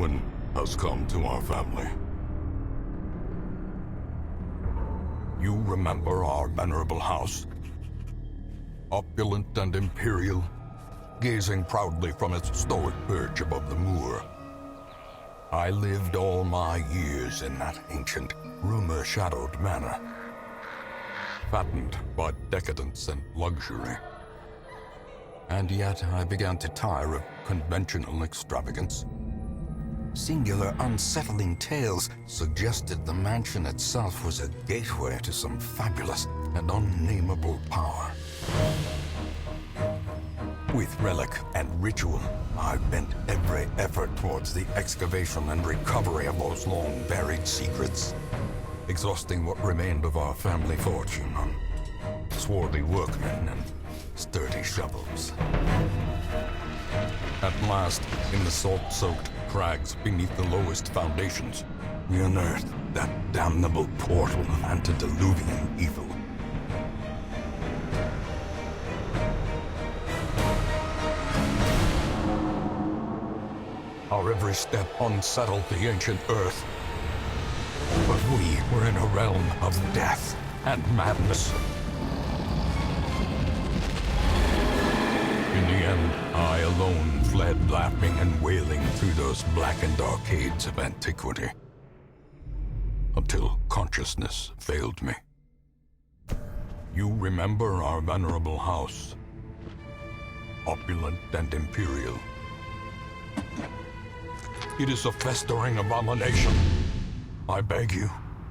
ruin has come to our family. You remember our venerable house? Opulent and imperial, gazing proudly from its stoic perch above the moor. I lived all my years in that ancient, rumor-shadowed manor, fattened by decadence and luxury. And yet I began to tire of conventional extravagance. Singular, unsettling tales suggested the mansion itself was a gateway to some fabulous and unnameable power. With relic and ritual, I bent every effort towards the excavation and recovery of those long-buried secrets, exhausting what remained of our family fortune on swarthy workmen and sturdy shovels. At last, in the salt-soaked crags beneath the lowest foundations, we unearthed that damnable portal of antediluvian evil. Our every step unsettled the ancient earth. But we were in a realm of death and madness. In the end, I alone fled laughing and wailing through those blackened arcades of antiquity, until consciousness failed me. You remember our venerable house, opulent and imperial. It is a festering abomination. I beg you,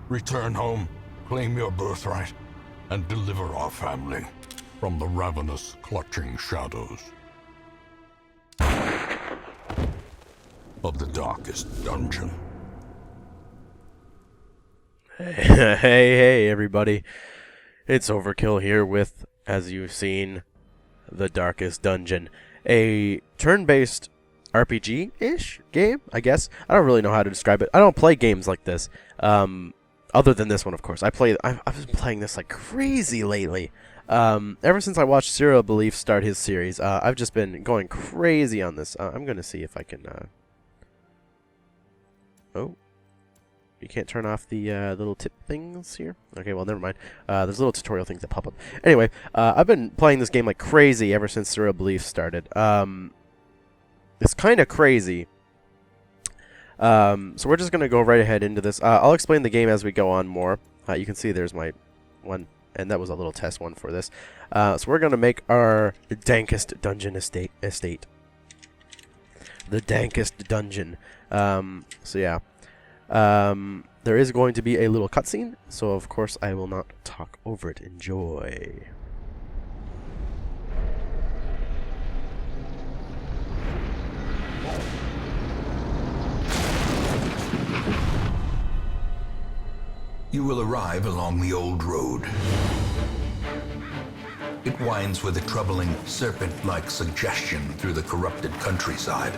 return home, claim your birthright, and deliver our family from the ravenous, clutching shadows of the darkest dungeon. Hey, everybody. It's Overkill here with, as you've seen, The Darkest Dungeon. A turn-based RPG-ish game, I guess. I don't really know how to describe it. I don't play games like this. Other than this one, of course. I've been playing this like crazy lately. Ever since I watched Serial Belief start his series, I've just been going crazy on this. I'm going to see if I can... Oh. You can't turn off the little tip things here? Okay, well, never mind. There's little tutorial things that pop up. Anyway, I've been playing this game like crazy ever since Serial Belief started. It's kind of crazy. So we're just going to go right ahead into this. I'll explain the game as we go on more. You can see there's my one, and that was a little test one for this. So we're going to make our dankest dungeon estate. The dankest dungeon. So yeah. There is going to be a little cutscene, so of course I will not talk over it. Enjoy. You will arrive along the old road. It winds with a troubling, serpent-like suggestion through the corrupted countryside,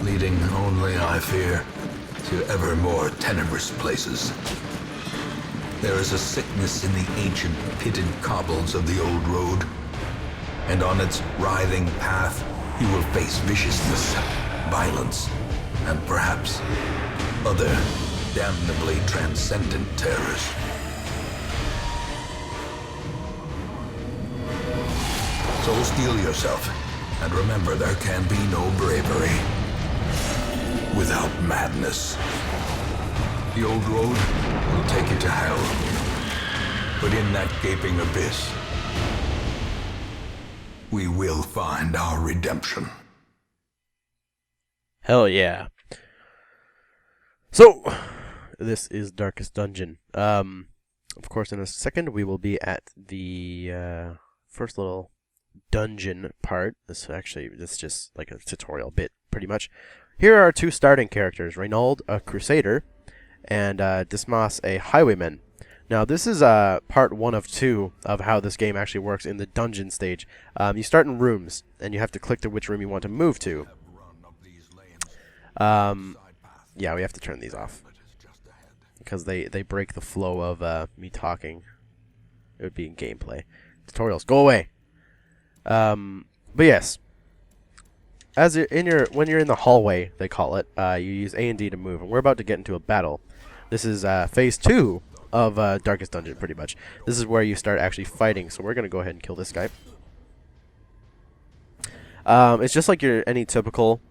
leading only, I fear, to ever more tenebrous places. There is a sickness in the ancient, pitted cobbles of the old road, and on its writhing path, you will face viciousness, violence, and perhaps other damnably transcendent terrors. So steel yourself, and remember there can be no bravery without madness. The old road will take you to hell, but in that gaping abyss, we will find our redemption. Hell yeah. So, this is Darkest Dungeon. Of course, in a second, we will be at the first little dungeon part. This is just like a tutorial bit, pretty much. Here are our two starting characters, Reynaud, a crusader, and Dismas, a highwayman. Now, this is part 1 of 2 of how this game actually works in the dungeon stage. You start in rooms, and you have to click to which room you want to move to. Yeah, we have to turn these off, because they break the flow of me talking. It would be in gameplay. Tutorials, go away! But yes. when you're in the hallway, they call it, you use A and D to move, and we're about to get into a battle. This is phase 2 of Darkest Dungeon, pretty much. This is where you start actually fighting. So we're gonna go ahead and kill this guy. It's just like any typical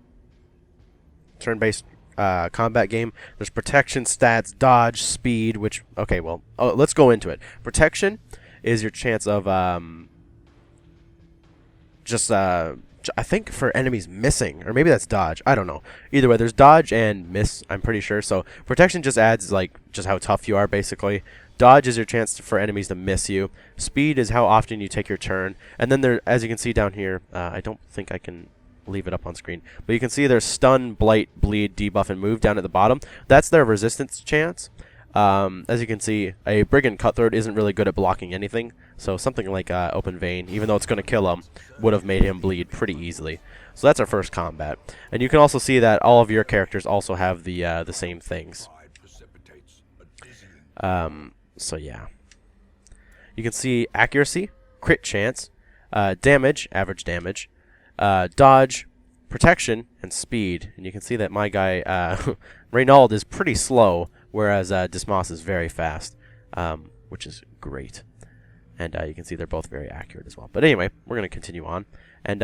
turn-based combat game. There's protection, stats, dodge, speed. Which let's go into it. Protection is your chance of I think for enemies missing, or maybe that's dodge. I don't know. Either way, there's dodge and miss, I'm pretty sure. So protection just adds just how tough you are, basically. Dodge is your chance for enemies to miss you. Speed is how often you take your turn. And then there, as you can see down here, I don't think I can leave it up on screen, but you can see there's stun, blight, bleed, debuff, and move down at the bottom. That's their resistance chance. As you can see, a Brigand Cutthroat isn't really good at blocking anything, so something like Open Vein, even though it's going to kill him, would have made him bleed pretty easily. So that's our first combat. And you can also see that all of your characters also have the same things. So yeah. You can see accuracy, crit chance, damage, average damage, dodge, protection, and speed. And you can see that my guy, Reynald, is pretty slow, whereas Dismas is very fast, which is great. And you can see they're both very accurate as well. But anyway, we're going to continue on. And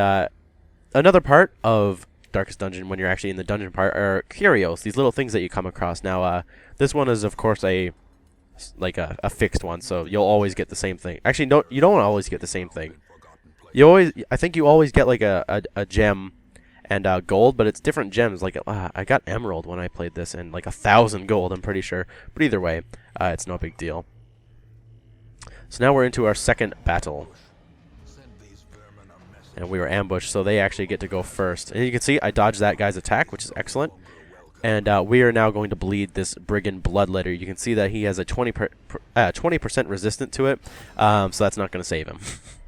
another part of Darkest Dungeon, when you're actually in the dungeon part, are curios, these little things that you come across. Now, this one is, of course, a fixed one, so you'll always get the same thing. Actually, no, you don't always get the same thing. I think you always get like a gem and gold, but it's different gems. Like I got emerald when I played this, and like 1,000 gold, I'm pretty sure. But either way, it's no big deal. So now we're into our second battle, and we were ambushed, so they actually get to go first. And you can see I dodged that guy's attack, which is excellent. And we are now going to bleed this Brigand Bloodletter. You can see that he has a 20% resistant to it, so that's not going to save him,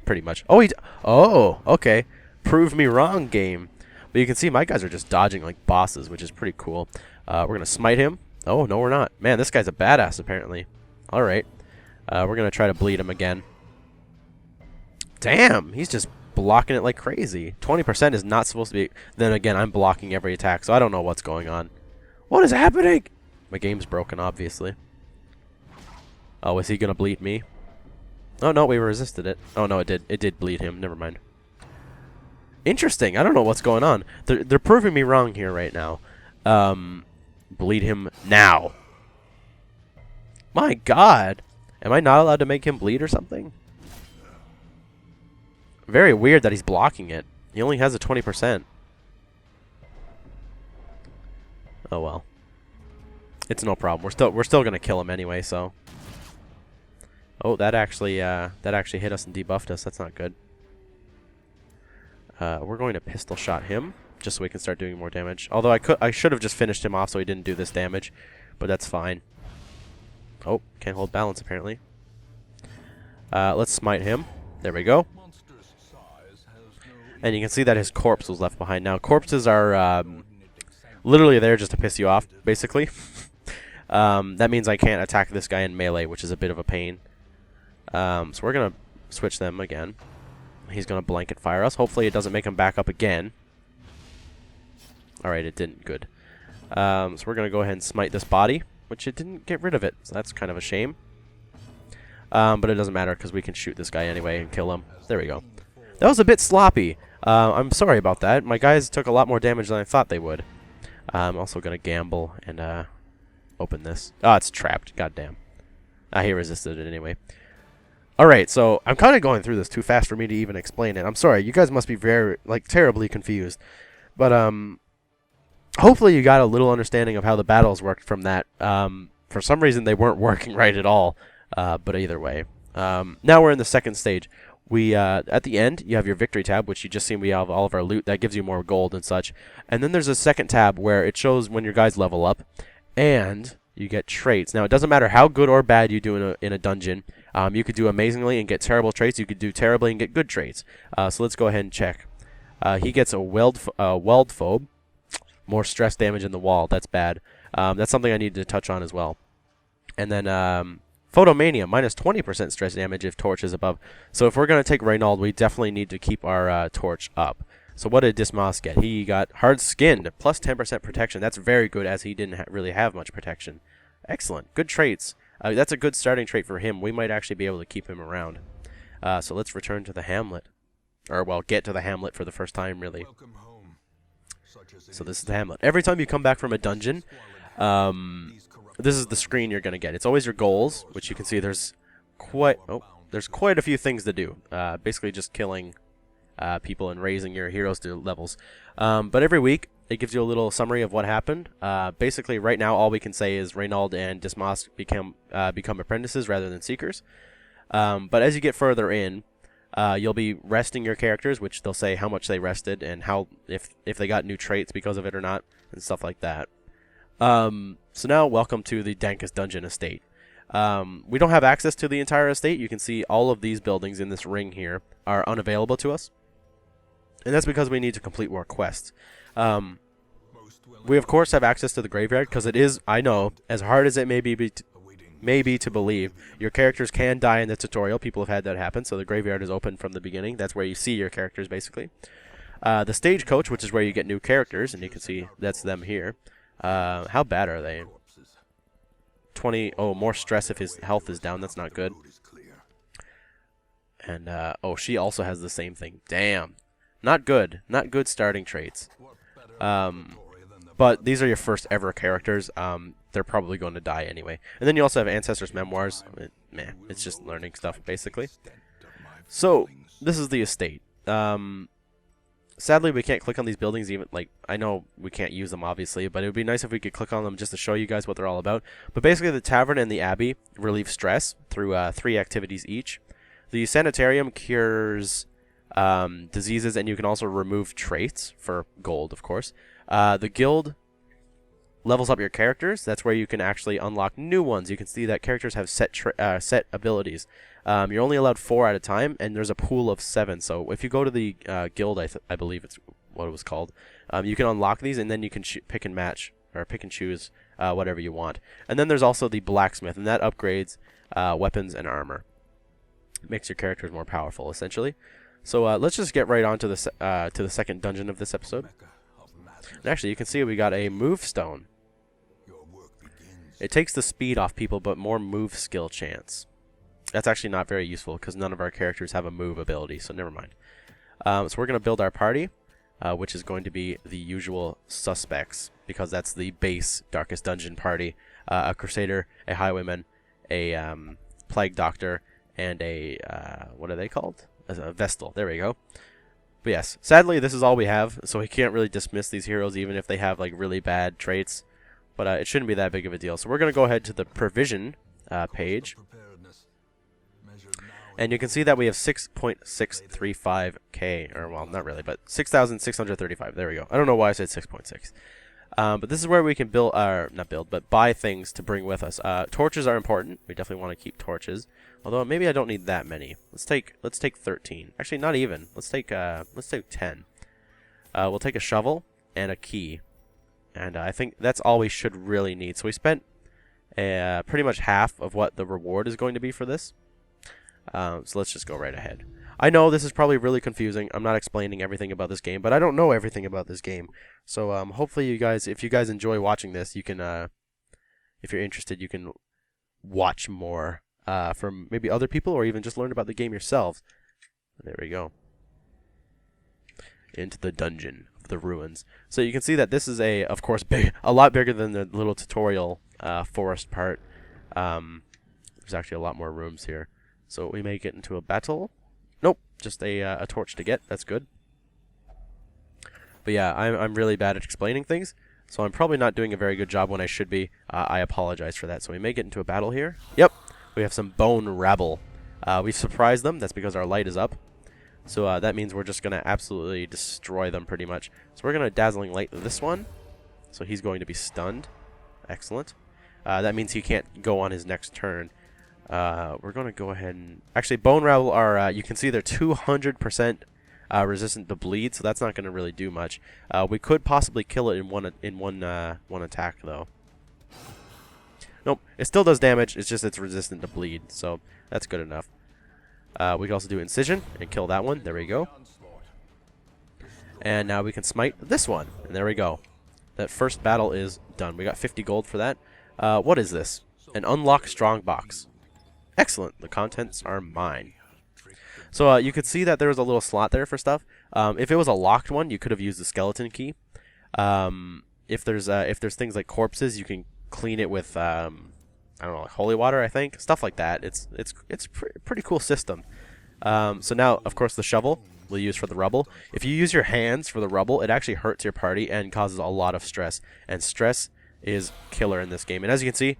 pretty much. Oh, okay. Prove me wrong, game. But you can see my guys are just dodging like bosses, which is pretty cool. We're going to smite him. Oh, no, we're not. Man, this guy's a badass, apparently. All right. We're going to try to bleed him again. Damn, he's just blocking it like crazy. 20% is not supposed to be... Then again, I'm blocking every attack, so I don't know what's going on. What is happening? My game's broken, obviously. Oh, is he going to bleed me? Oh, no, we resisted it. Oh, no, it did. It did bleed him. Never mind. Interesting. I don't know what's going on. They're proving me wrong here right now. Bleed him now. My God. Am I not allowed to make him bleed or something? Very weird that he's blocking it. He only has a 20%. Oh well. It's no problem. We're still gonna kill him anyway, so. Oh, that actually hit us and debuffed us. That's not good. We're going to pistol shot him just so we can start doing more damage. Although I should have just finished him off so he didn't do this damage, but that's fine. Oh, can't hold balance apparently. Let's smite him. There we go. And you can see that his corpse was left behind. Now, corpses are literally there just to piss you off, basically. That means I can't attack this guy in melee, which is a bit of a pain. So we're going to switch them again. He's going to blanket fire us. Hopefully it doesn't make him back up again. Alright, it didn't. Good. So we're going to go ahead and smite this body, which it didn't get rid of it. So that's kind of a shame. But it doesn't matter because we can shoot this guy anyway and kill him. There we go. That was a bit sloppy. I'm sorry about that. My guys took a lot more damage than I thought they would. I'm also going to gamble and open this. Oh, it's trapped. Goddamn. He resisted it anyway. Alright, so I'm kind of going through this too fast for me to even explain it. I'm sorry. You guys must be very, terribly confused. But, hopefully you got a little understanding of how the battles worked from that. For some reason, they weren't working right at all. But either way. Now we're in the second stage. We at the end, you have your victory tab, which you just seen we have all of our loot. That gives you more gold and such. And then there's a second tab where it shows when your guys level up. And you get traits. Now, it doesn't matter how good or bad you do in a dungeon. You could do amazingly and get terrible traits. You could do terribly and get good traits. So let's go ahead and check. He gets a weld phobe. More stress damage in the wall. That's bad. That's something I need to touch on as well. And then Photomania, minus 20% stress damage if torch is above. So if we're going to take Reynald, we definitely need to keep our torch up. So what did Dismas get? He got hard skinned, plus 10% protection. That's very good, as he didn't really have much protection. Excellent. Good traits. That's a good starting trait for him. We might actually be able to keep him around. So let's return to the hamlet. Or, well, get to the hamlet for the first time, really. So this is the hamlet. Every time you come back from a dungeon, this is the screen you're going to get. It's always your goals, which you can see there's quite a few things to do. Basically just killing people and raising your heroes to levels. But every week, it gives you a little summary of what happened. Basically, right now, all we can say is Reynald and Dismas become apprentices rather than seekers. But as you get further in, you'll be resting your characters, which they'll say how much they rested and how if they got new traits because of it or not, and stuff like that. So now, welcome to the Dankest Dungeon Estate. We don't have access to the entire estate. You can see all of these buildings in this ring here are unavailable to us. And that's because we need to complete more quests. We, of course, have access to the graveyard, because it is, I know, as hard as it may be to believe, your characters can die in the tutorial. People have had that happen, so the graveyard is open from the beginning. That's where you see your characters, basically. The stagecoach, which is where you get new characters, and you can see that's them here. How bad are they? 20, more stress if his health is down. That's not good. And, she also has the same thing. Damn. Not good. Not good starting traits. But these are your first ever characters. They're probably going to die anyway. And then you also have Ancestors' Memoirs. It's just learning stuff, basically. So, this is the estate. Sadly, we can't click on these buildings even, I know we can't use them, obviously, but it would be nice if we could click on them just to show you guys what they're all about. But basically, the tavern and the abbey relieve stress through 3 activities each. The sanitarium cures diseases, and you can also remove traits for gold, of course. The guild levels up your characters. That's where you can actually unlock new ones. You can see that characters have set abilities. You're only allowed 4 at a time, and there's a pool of 7. So if you go to the guild, I believe it's what it was called, you can unlock these, and then you can pick and match, or pick and choose whatever you want. And then there's also the blacksmith, and that upgrades weapons and armor. It makes your characters more powerful, essentially. So let's just get right on to the second dungeon of this episode. And actually, you can see we got a move stone. It takes the speed off people, but more move skill chance. That's actually not very useful, because none of our characters have a move ability, so never mind. So we're going to build our party, which is going to be the usual suspects, because that's the base Darkest Dungeon party. A Crusader, a Highwayman, a Plague Doctor, and a, what are they called? A Vestal. There we go. But yes, sadly, this is all we have, so we can't really dismiss these heroes, even if they have, really bad traits. But it shouldn't be that big of a deal. So we're going to go ahead to the provision page. And you can see that we have 6.635k, or, well, not really, but 6,635. There we go. I don't know why I said 6.6. But this is where we can buy things to bring with us. Torches are important. We definitely want to keep torches. Although maybe I don't need that many. Let's take 13. Actually, not even. Let's take 10. We'll take a shovel and a key, and I think that's all we should really need. So we spent pretty much half of what the reward is going to be for this. So let's just go right ahead. I know this is probably really confusing. I'm not explaining everything about this game, but I don't know everything about this game. So hopefully you guys, if you guys enjoy watching this, you can, if you're interested, you can watch more from maybe other people, or even just learn about the game yourselves. There we go. Into the dungeon of the ruins. So you can see that this is of course, a lot bigger than the little tutorial forest part. There's actually a lot more rooms here. So we may get into a battle. Nope, just a torch to get. That's good. But yeah, I'm really bad at explaining things, so I'm probably not doing a very good job when I should be. I apologize for that. So we may get into a battle here. Yep, we have some bone rabble. We've surprised them. That's because our light is up. So that means we're just going to absolutely destroy them pretty much. So we're going to Dazzling Light this one. So he's going to be stunned. Excellent. That means he can't go on his next turn. We're going to go ahead and... Actually, Bone Rabble are... you can see they're 200% resistant to bleed, so that's not going to really do much. We could possibly kill it in one attack, though. Nope, it still does damage. It's just it's resistant to bleed, so that's good enough. We can also do Incision and kill that one. There we go. And now we can smite this one. And there we go. That first battle is done. We got 50 gold for that. What is this? An unlock strong box. Excellent. The contents are mine. So you could see that there was a little slot there for stuff. If it was a locked one, you could have used the skeleton key. If there's things like corpses, you can clean it with I don't know, like holy water, I think, stuff like that. It's pretty cool system. So now, of course, the shovel we'll use for the rubble. If you use your hands for the rubble, it actually hurts your party and causes a lot of stress. And stress is killer in this game. And as you can see,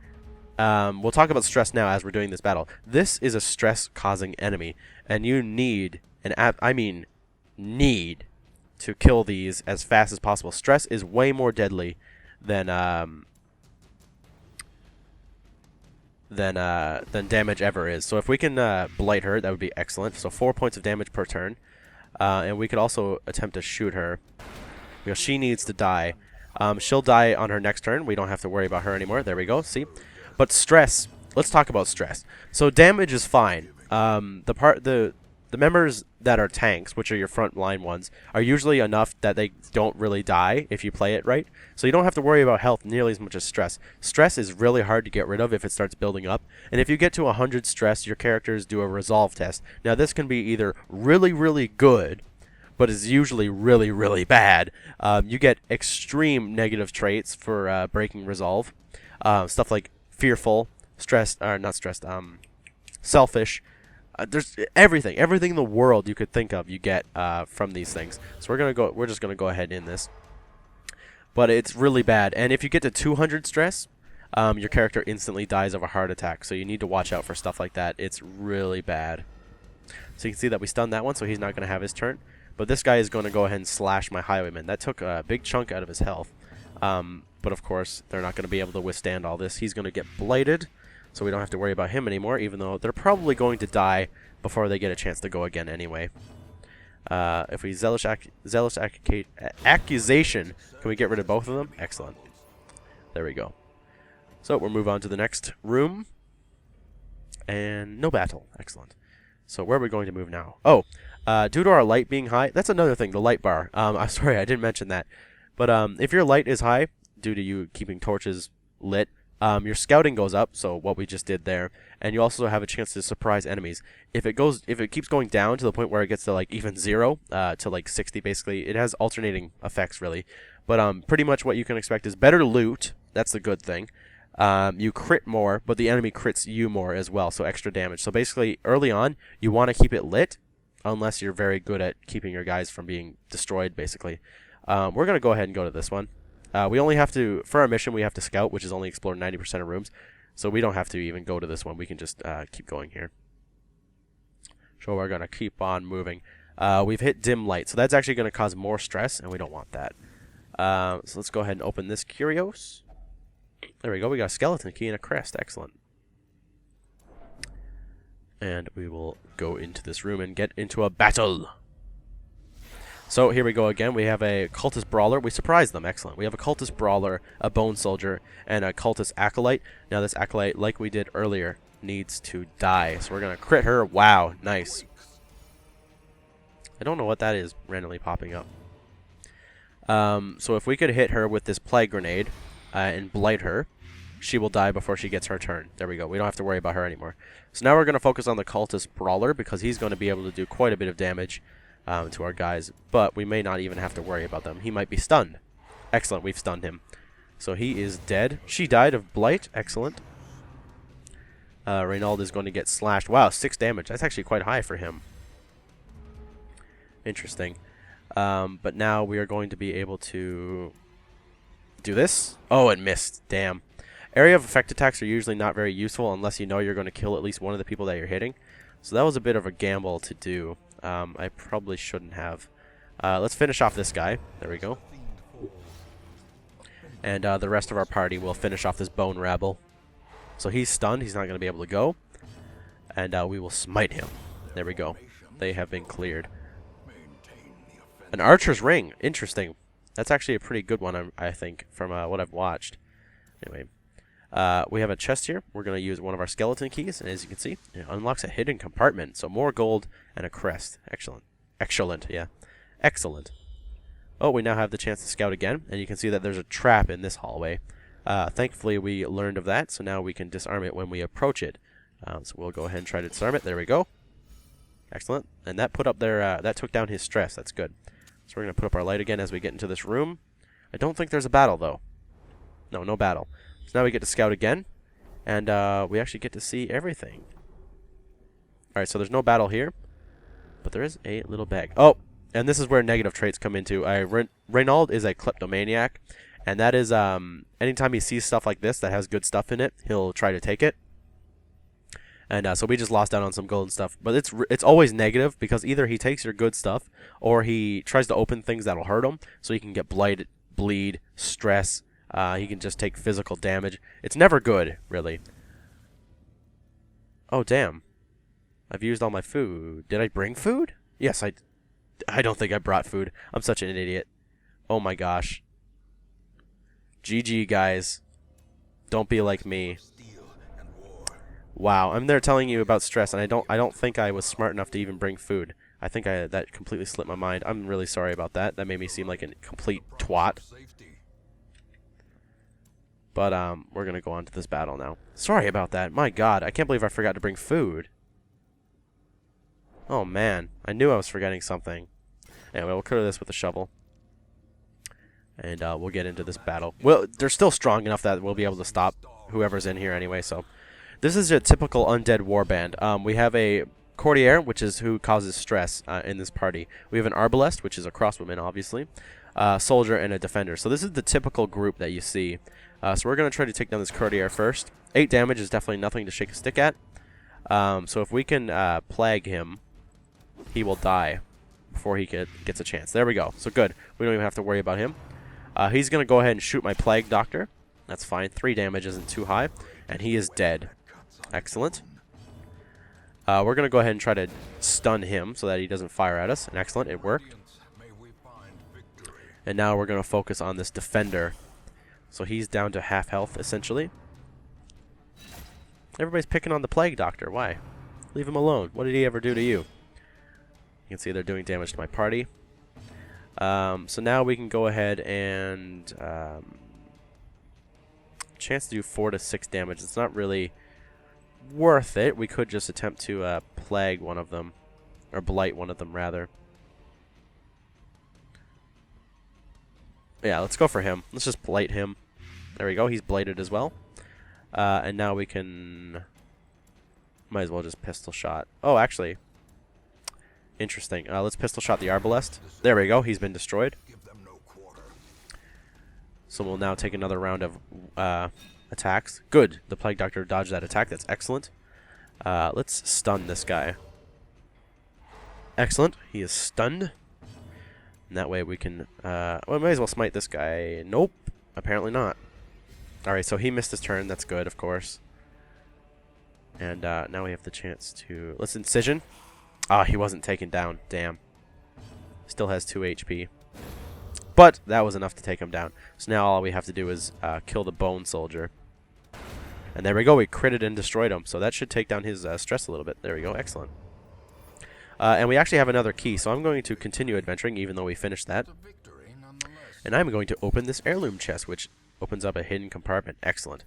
we'll talk about stress now as we're doing this battle. This is a stress-causing enemy, and you need, I mean need, to kill these as fast as possible. Stress is way more deadly than damage ever is. So if we can blight her, that would be excellent. So 4 points of damage per turn. And we could also attempt to shoot her, because she needs to die. She'll die on her next turn. We don't have to worry about her anymore. There we go. See? But stress. Let's talk about stress. So damage is fine. The members that are tanks, which are your front line ones, are usually enough that they don't really die if you play it right. So you don't have to worry about health nearly as much as stress. Stress is really hard to get rid of if it starts building up. And if you get to 100 stress, your characters do a resolve test. Now this can be either really, really good, but is usually really, really bad. You get extreme negative traits for breaking resolve. Stuff like fearful, stressed, or not stressed, selfish. There's everything in the world you could think of you get from these things. So we're just gonna go ahead in this. But it's really bad. And if you get to 200 stress, your character instantly dies of a heart attack. So you need to watch out for stuff like that. It's really bad. So you can see that we stunned that one, so he's not gonna have his turn. But this guy is going to go ahead and slash my highwayman. That took a big chunk out of his health. But of course, they're not going to be able to withstand all this. He's going to get blighted, so we don't have to worry about him anymore, even though they're probably going to die before they get a chance to go again anyway. If we zealous accusation, can we get rid of both of them? Excellent. There we go. So we'll move on to the next room. And no battle. Excellent. So where are we going to move now? Oh, due to our light being high, that's another thing, the light bar. I'm sorry, I didn't mention that. But if your light is high, due to you keeping torches lit, your scouting goes up, so what we just did there, and you also have a chance to surprise enemies. If it keeps going down to the point where it gets to like even 0, to like 60 basically, it has alternating effects really. But pretty much what you can expect is better loot. That's the good thing. You crit more, but the enemy crits you more as well, so extra damage. So basically, early on, you want to keep it lit, unless you're very good at keeping your guys from being destroyed, basically. We're going to go ahead and go to this one. We only have to, for our mission, we have to scout, which is only explore 90% of rooms. So we don't have to even go to this one. We can just keep going here. So we're going to keep on moving. We've hit dim light, so that's actually going to cause more stress, and we don't want that. So let's go ahead and open this curios. There we go. We got a skeleton key and a crest. Excellent. And we will go into this room and get into a battle. So here we go again. We have a cultist brawler. We surprised them. Excellent. We have a cultist brawler, a bone soldier, and a cultist acolyte. Now this acolyte, like we did earlier, needs to die. So we're going to crit her. Wow. Nice. I don't know what that is randomly popping up. So if we could hit her with this plague grenade and blight her, she will die before she gets her turn. There we go. We don't have to worry about her anymore. So now we're going to focus on the cultist brawler because he's going to be able to do quite a bit of damage to our guys. But we may not even have to worry about them. He might be stunned. Excellent. We've stunned him. So he is dead. She died of blight. Excellent. Reynald is going to get slashed. Wow, 6 damage. That's actually quite high for him. Interesting. But now we are going to be able to do this. Oh, it missed. Damn. Area of effect attacks are usually not very useful unless you know you're going to kill at least one of the people that you're hitting. So that was a bit of a gamble to do. I probably shouldn't have. Let's finish off this guy. There we go. And the rest of our party will finish off this bone rabble. So he's stunned. He's not going to be able to go. And we will smite him. There we go. They have been cleared. An archer's ring. Interesting. That's actually a pretty good one, I think, from what I've watched. Anyway. We have a chest here. We're going to use one of our skeleton keys. And as you can see, it unlocks a hidden compartment. So more gold and a crest. Excellent. Excellent, yeah. Excellent. Oh, we now have the chance to scout again, and you can see that there's a trap in this hallway. Thankfully, we learned of that, so now we can disarm it when we approach it. So we'll go ahead and try to disarm it. There we go. Excellent. And that put up their, that took down his stress. That's good. So we're going to put up our light again as we get into this room. I don't think there's a battle, though. No, no battle. So now we get to scout again, and we actually get to see everything. Alright, so there's no battle here, but there is a little bag. Oh, and this is where negative traits come into. Reynald is a kleptomaniac, and that is, anytime he sees stuff like this that has good stuff in it, he'll try to take it. And so we just lost out on some gold and stuff. But it's always negative, because either he takes your good stuff, or he tries to open things that'll hurt him, so he can get blighted, bleed, stress. He can just take physical damage. It's never good, really. Oh, damn. I've used all my food. Did I bring food? Yes, I don't think I brought food. I'm such an idiot. Oh my gosh. GG, guys. Don't be like me. Wow, I'm there telling you about stress, and I don't think I was smart enough to even bring food. I think that completely slipped my mind. I'm really sorry about that. That made me seem like a complete twat. But we're gonna go on to this battle now. Sorry about that. My God, I can't believe I forgot to bring food. Oh man, I knew I was forgetting something. Anyway, we'll clear this with a shovel. And we'll get into this battle. Well, they're still strong enough that we'll be able to stop whoever's in here anyway, so. This is a typical undead warband. We have a courtier, which is who causes stress in this party. We have an arbalest, which is a crossbowman, obviously. Soldier, and a defender. So this is the typical group that you see. So we're going to try to take down this courtier first. 8 damage is definitely nothing to shake a stick at. So if we can plague him, he will die before he gets a chance. There we go. So good. We don't even have to worry about him. He's going to go ahead and shoot my plague doctor. That's fine. 3 damage isn't too high. And he is dead. Excellent. We're going to go ahead and try to stun him so that he doesn't fire at us. And excellent. It worked. And now we're going to focus on this defender. So he's down to half health, essentially. Everybody's picking on the plague doctor. Why? Leave him alone. What did he ever do to you? You can see they're doing damage to my party. So now we can go ahead and chance to do 4 to 6 damage. It's not really worth it. We could just attempt to plague one of them, or blight one of them rather. Yeah, let's go for him. Let's just blight him. There we go. He's blighted as well. And now we can might as well just pistol shot. Oh, actually, interesting. Let's pistol shot the arbalest. There we go. He's been destroyed. So we'll now take another round of attacks. Good. The plague doctor dodged that attack. That's excellent. Let's stun this guy. Excellent. He is stunned. And that way we can... well, we may as well smite this guy. Nope. Apparently not. Alright, so he missed his turn. That's good, of course. And now we have the chance to... Let's incision. Ah, he wasn't taken down. Damn. Still has 2 HP. But that was enough to take him down. So now all we have to do is kill the bone soldier. And there we go. We critted and destroyed him. So that should take down his stress a little bit. There we go. Excellent. And we actually have another key. So I'm going to continue adventuring even though we finished that. And I'm going to open this heirloom chest, which opens up a hidden compartment. Excellent.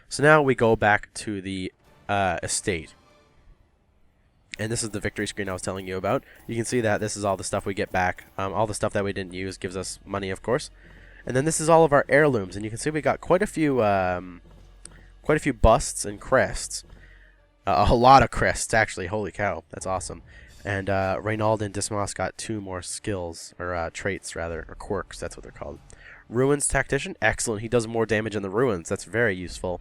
So now we go back to the estate. And this is the victory screen I was telling you about. You can see that this is all the stuff we get back. All the stuff that we didn't use gives us money, of course. And then this is all of our heirlooms, and you can see we got quite a few busts and crests. A lot of crests, actually. Holy cow, that's awesome. And Reynald and Dismas got 2 more skills, or traits rather, or quirks. That's what they're called. Ruins Tactician, excellent. He does more damage in the ruins. That's very useful.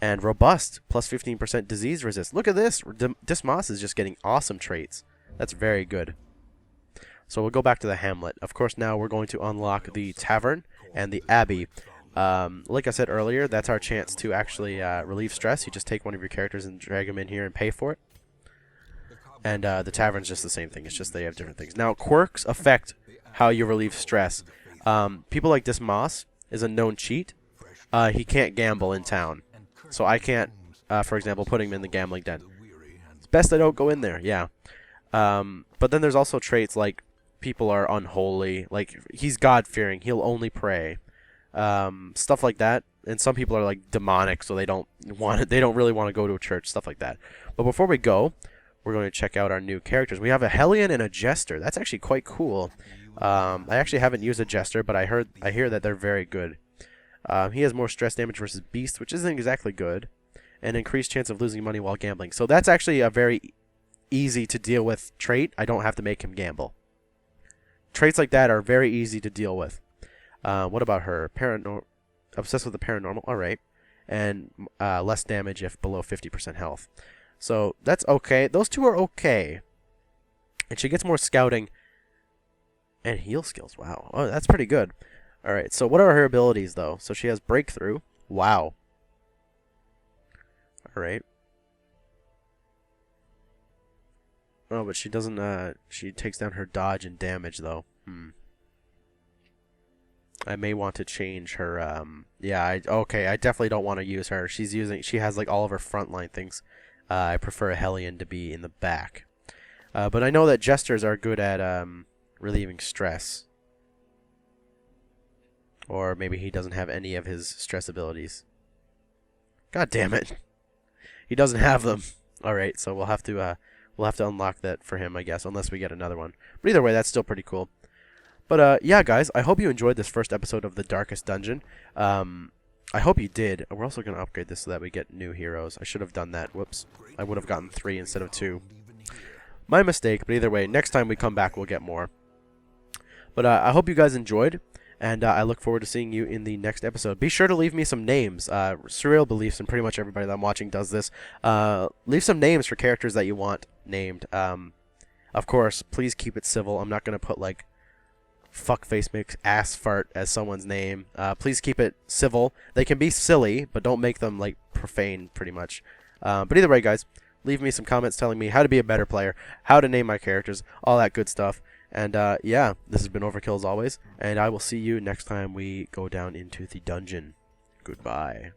And Robust, plus 15% disease resist. Look at this. Dismas is just getting awesome traits. That's very good. So we'll go back to the hamlet. Of course, now we're going to unlock the tavern and the abbey. Like I said earlier, that's our chance to actually relieve stress. You just take one of your characters and drag them in here and pay for it. And the tavern's just the same thing. It's just they have different things. Now, quirks affect how you relieve stress. People like Dismas is a known cheat. He can't gamble in town. So I can't, for example, put him in the gambling den. It's best I don't go in there, yeah. But then there's also traits like people are unholy. Like, he's God-fearing. He'll only pray. Stuff like that. And some people are like demonic, so they don't really want to go to a church, stuff like that. But before we go, we're going to check out our new characters. We have a Hellion and a Jester. That's actually quite cool. I actually haven't used a Jester, but I hear that they're very good. He has more stress damage versus Beast, which isn't exactly good, and increased chance of losing money while gambling. So that's actually a very easy to deal with trait. I don't have to make him gamble. Traits like that are very easy to deal with. What about her? Obsessed with the paranormal. All right, and less damage if below 50% health. So that's okay. Those two are okay. And she gets more scouting and heal skills. Wow. Oh, that's pretty good. All right. So what are her abilities though? So she has breakthrough. Wow. All right. Oh, but she doesn't. She takes down her dodge and damage though. I may want to change her. Yeah. Okay. I definitely don't want to use her. She has like all of her frontline things. I prefer a Hellion to be in the back. But I know that Jesters are good at relieving stress. Or maybe he doesn't have any of his stress abilities. God damn it. He doesn't have them. Alright, so we'll have to unlock that for him, I guess, unless we get another one. But either way, that's still pretty cool. But yeah, guys, I hope you enjoyed this first episode of the Darkest Dungeon. I hope you did. We're also going to upgrade this so that we get new heroes. I should have done that. Whoops. I would have gotten 3 instead of 2. My mistake, but either way, next time we come back, we'll get more. But I hope you guys enjoyed, and I look forward to seeing you in the next episode. Be sure to leave me some names. Surreal Beliefs, and pretty much everybody that I'm watching does this. Leave some names for characters that you want named. Of course, please keep it civil. I'm not going to put, like, fuckface makes ass fart as someone's name. Please keep it civil. They can be silly, but don't make them like profane, pretty much. But either way, guys, leave me some comments telling me how to be a better player, how to name my characters, all that good stuff. And yeah, this has been Overkill as always, and I will see you next time we go down into the dungeon. Goodbye.